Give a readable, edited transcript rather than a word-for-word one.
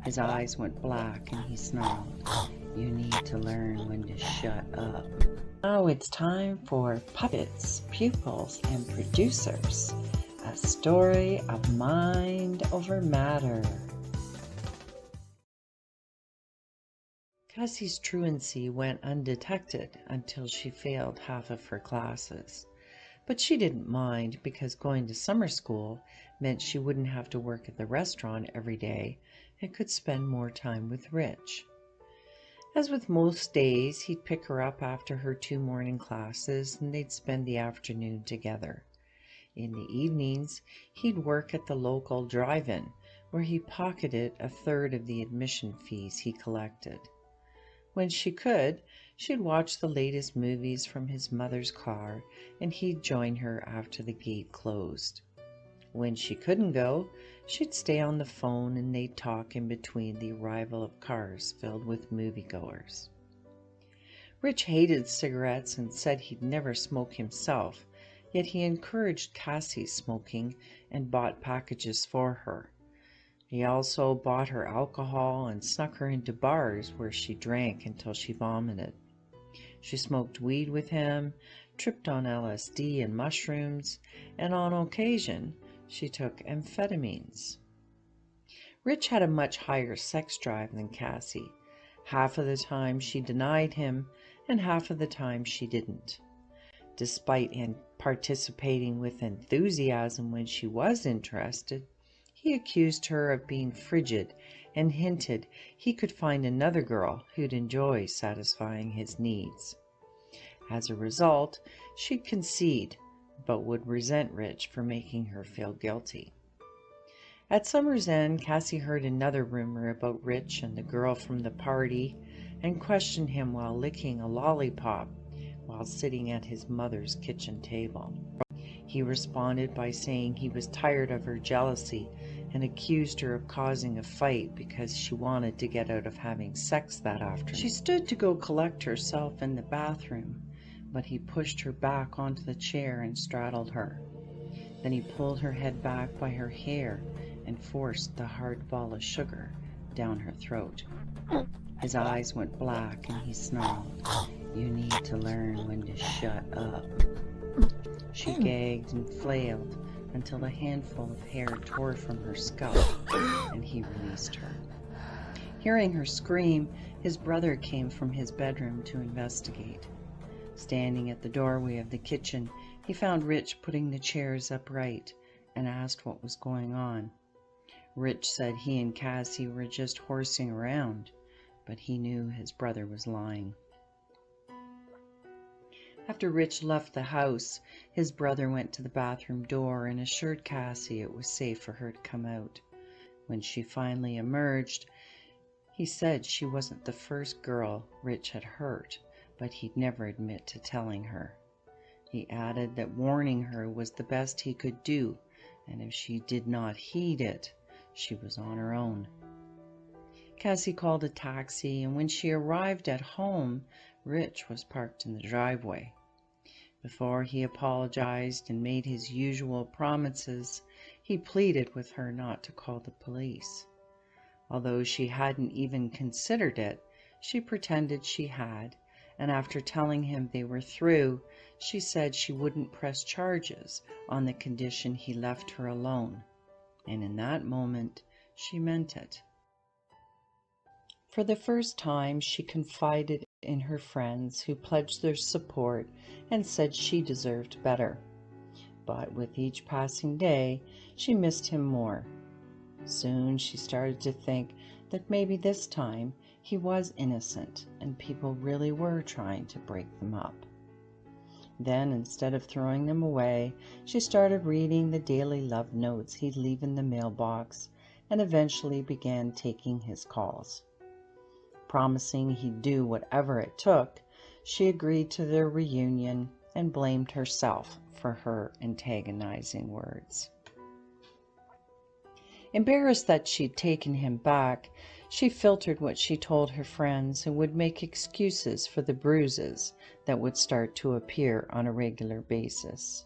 His eyes went black and he snarled, "You need to learn when to shut up." Now it's time for Puppets, Pupils, and Producers, a story of mind over matter. Cassie's truancy went undetected until she failed half of her classes. But she didn't mind because going to summer school meant she wouldn't have to work at the restaurant every day and could spend more time with Rich. As with most days, he'd pick her up after her 2 morning classes and they'd spend the afternoon together. In the evenings, he'd work at the local drive-in, where he pocketed a third of the admission fees he collected. When she could, she'd watch the latest movies from his mother's car, and he'd join her after the gate closed. When she couldn't go, she'd stay on the phone and they'd talk in between the arrival of cars filled with moviegoers. Rich hated cigarettes and said he'd never smoke himself, yet he encouraged Cassie's smoking and bought packages for her. He also bought her alcohol and snuck her into bars where she drank until she vomited. She smoked weed with him, tripped on LSD and mushrooms, and on occasion she took amphetamines. Rich had a much higher sex drive than Cassie. Half of the time she denied him, and half of the time she didn't. Despite participating with enthusiasm when she was interested, he accused her of being frigid and hinted he could find another girl who'd enjoy satisfying his needs. As a result, she'd concede, but would resent Rich for making her feel guilty. At summer's end, Cassie heard another rumor about Rich and the girl from the party and questioned him while licking a lollipop while sitting at his mother's kitchen table. He responded by saying he was tired of her jealousy and accused her of causing a fight because she wanted to get out of having sex that afternoon. She stood to go collect herself in the bathroom, but he pushed her back onto the chair and straddled her. Then he pulled her head back by her hair and forced the hard ball of sugar down her throat. His eyes went black and he snarled, "You need to learn when to shut up." She gagged and flailed until a handful of hair tore from her scalp, and he released her. Hearing her scream, his brother came from his bedroom to investigate. Standing at the doorway of the kitchen, he found Rich putting the chairs upright and asked what was going on. Rich said he and Cassie were just horsing around, but he knew his brother was lying. After Rich left the house, his brother went to the bathroom door and assured Cassie it was safe for her to come out. When she finally emerged, he said she wasn't the first girl Rich had hurt, but he'd never admit to telling her. He added that warning her was the best he could do, and if she did not heed it, she was on her own. Cassie called a taxi, and when she arrived at home, Rich was parked in the driveway. Before he apologized and made his usual promises, he pleaded with her not to call the police. Although she hadn't even considered it, she pretended she had, and after telling him they were through, she said she wouldn't press charges on the condition he left her alone. And in that moment, she meant it. For the first time, she confided in her friends, who pledged their support and said she deserved better. But with each passing day, she missed him more. Soon she started to think that maybe this time he was innocent and people really were trying to break them up. Then, instead of throwing them away, she started reading the daily love notes he'd leave in the mailbox and eventually began taking his calls. Promising he'd do whatever it took, she agreed to their reunion and blamed herself for her antagonizing words. Embarrassed that she'd taken him back, she filtered what she told her friends and would make excuses for the bruises that would start to appear on a regular basis.